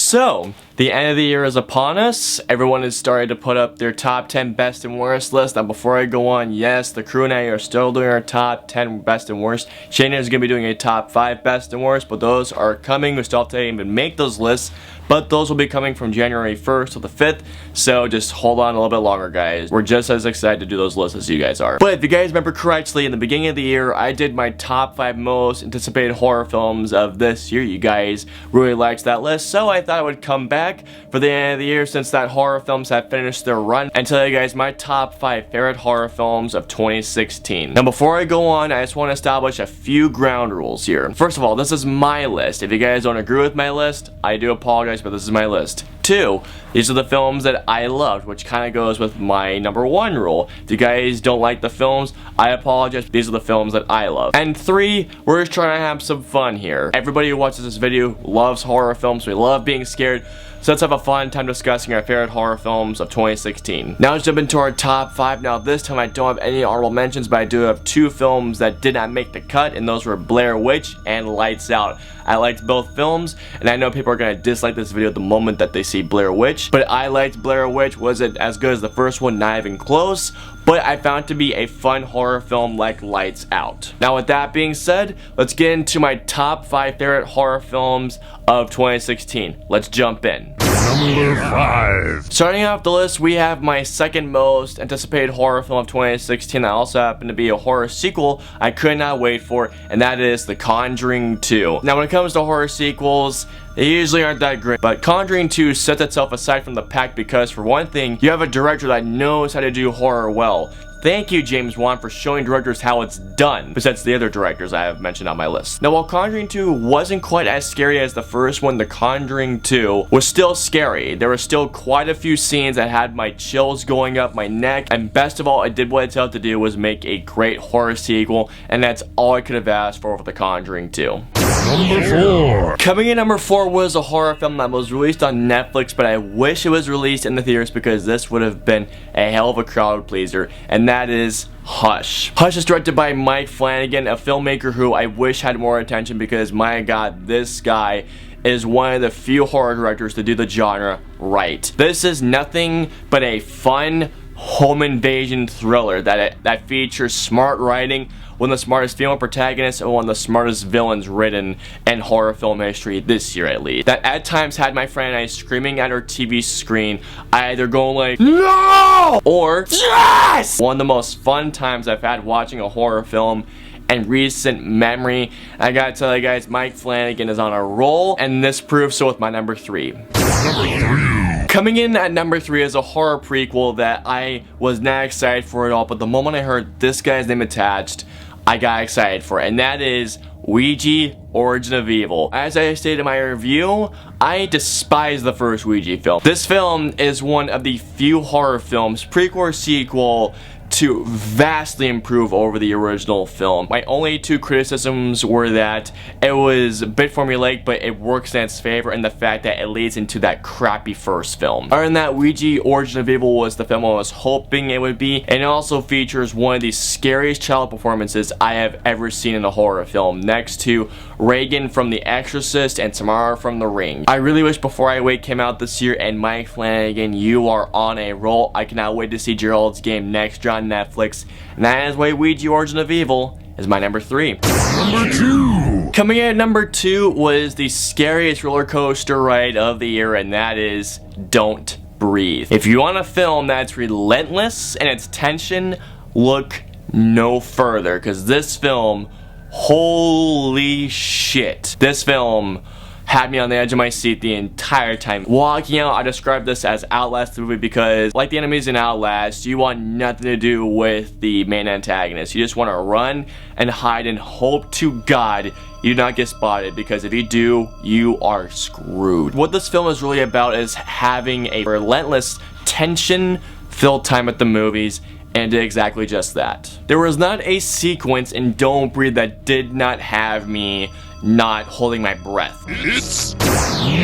So, the end of the year is upon us. Everyone has started to put up their top 10 best and worst list. Now before I go on, yes, the crew and I are still doing our top 10 best and worst. Shane is going to be doing a top 5 best and worst, but those are coming. We still have to even make those lists, but those will be coming from January 1st to the 5th. So just hold on a little bit longer, guys. We're just as excited to do those lists as you guys are. But if you guys remember correctly, in the beginning of the year, I did my top 5 most anticipated horror films of this year. You guys really liked that list, so I thought I would come back for the end of the year since that horror films have finished their run and tell you guys my top 5 favorite horror films of 2016. Now before I go on, I just want to establish a few ground rules here. First of all, this is my list. If you guys don't agree with my list, I do apologize, but this is my list. 2, these are the films that I loved, which kind of goes with my number 1 rule. If you guys don't like the films, I apologize. These are the films that I love. And 3, we're just trying to have some fun here. Everybody who watches this video loves horror films. We love being scared. So let's have a fun time discussing our favorite horror films of 2016. Now let's jump into our top 5. Now this time I don't have any honorable mentions, but I do have 2 films that did not make the cut, and those were Blair Witch and Lights Out. I liked both films, and I know people are going to dislike this video the moment that they see Blair Witch, but I liked Blair Witch. Was it as good as the first one? Not even close, but I found it to be a fun horror film like Lights Out. Now with that being said, let's get into my top 5 favorite horror films of 2016. Let's jump in. Number 5. Starting off the list, we have my second most anticipated horror film of 2016 that also happened to be a horror sequel I could not wait for, and that is The Conjuring 2. Now when it comes to horror sequels, they usually aren't that great, but Conjuring 2 sets itself aside from the pack because, for one thing, you have a director that knows how to do horror well. Thank you, James Wan, for showing directors how it's done, besides the other directors I have mentioned on my list. Now, while Conjuring 2 wasn't quite as scary as the first one, The Conjuring 2 was still scary. There were still quite a few scenes that had my chills going up my neck, and best of all, it did what it set out to do, was make a great horror sequel, and that's all I could have asked for with The Conjuring 2. Number 4. Coming in number 4 was a horror film that was released on Netflix, but I wish it was released in the theaters because this would have been a hell of a crowd pleaser, and that is Hush. Hush is directed by Mike Flanagan, a filmmaker who I wish had more attention because, my god, this guy is one of the few horror directors to do the genre right. This is nothing but a fun home invasion thriller that features smart writing, one of the smartest female protagonists, and one of the smartest villains written in horror film history this year at least. That at times had my friend and I screaming at our TV screen, either going like, "No!" or "Yes!" One of the most fun times I've had watching a horror film in recent memory. I gotta tell you guys, Mike Flanagan is on a roll, and this proves so with my number 3. Number 3. Coming in at number 3 is a horror prequel that I was not excited for at all, but the moment I heard this guy's name attached, I got excited for it, and that is Ouija: Origin of Evil. As I stated in my review, I despise the first Ouija film. This film is one of the few horror films, prequel or sequel, to vastly improve over the original film. My only 2 criticisms were that it was a bit formulaic, but it works in its favor, and the fact that it leads into that crappy first film. Other than that, Ouija: Origin of Evil was the film I was hoping it would be, and it also features one of the scariest child performances I have ever seen in a horror film, next to Reagan from The Exorcist and Tamara from The Ring. I really wish Before I Wake came out this year, and Mike Flanagan, you are on a roll. I cannot wait to see Gerald's Game next on Netflix, and that is why Ouija: Origin of Evil is my number 3. Number 2. Coming in at number 2 was the scariest roller coaster ride of the year, and that is Don't Breathe. If you want a film that's relentless in its tension, look no further, because this film, holy shit, this film had me on the edge of my seat the entire time. Walking out, I described this as Outlast the movie because, like the enemies in Outlast, you want nothing to do with the main antagonist. You just want to run and hide and hope to God you do not get spotted, because if you do, you are screwed. What this film is really about is having a relentless, tension-filled time at the movies, and did exactly just that. There was not a sequence in Don't Breathe that did not have me not holding my breath. It's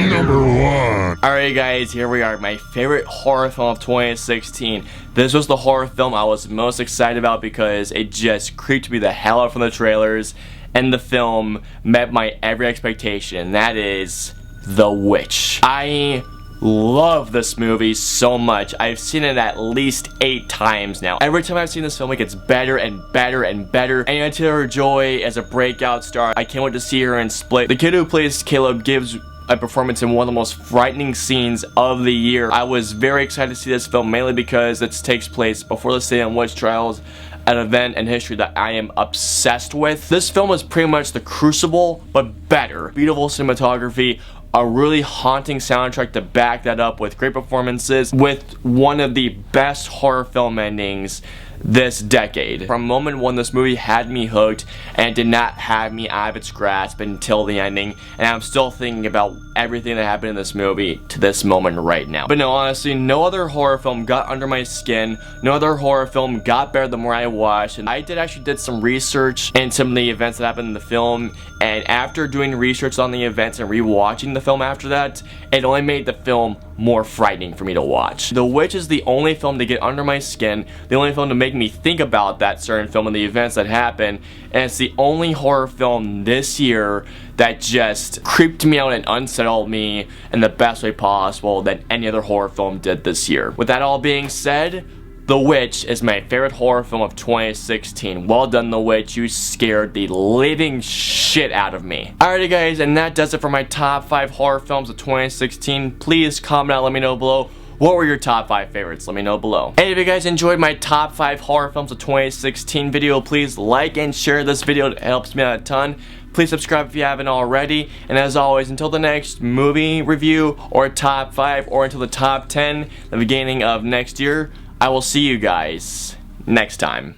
number 1. Alright guys, here we are, my favorite horror film of 2016. This was the horror film I was most excited about because it just creeped me the hell out from the trailers, and the film met my every expectation. That is The Witch. I love this movie so much. I've seen it at least 8 times now. Every time I've seen this film, it gets better and better and better. And Taylor Joy as a breakout star. I can't wait to see her in Split. The kid who plays Caleb gives a performance in one of the most frightening scenes of the year. I was very excited to see this film, mainly because it takes place before the Salem witch trials, an event in history that I am obsessed with. This film is pretty much The Crucible, but better. Beautiful cinematography, a really haunting soundtrack to back that up with great performances, with one of the best horror film endings this decade. From moment one, this movie had me hooked and did not have me out of its grasp until the ending, and I'm still thinking about everything that happened in this movie to this moment right now. But no, honestly, no other horror film got under my skin. No other horror film got better the more I watched, and I actually did some research and some of the events that happened in the film, and after doing research on the events and rewatching the film after that, it only made the film more frightening for me to watch. The Witch is the only film to get under my skin, the only film to make me think about that certain film and the events that happened, and it's the only horror film this year that just creeped me out and unsettled me in the best way possible that any other horror film did this year. With that all being said, The Witch is my favorite horror film of 2016. Well done, The Witch. You scared the living shit out of me. Alrighty guys, and that does it for my top 5 horror films of 2016. Please comment out, let me know below. What were your top 5 favorites? Let me know below. And if you guys enjoyed my top 5 horror films of 2016 video, please like and share this video. It helps me out a ton. Please subscribe if you haven't already. And as always, until the next movie review or top 5 or until the top 10, the beginning of next year, I will see you guys next time.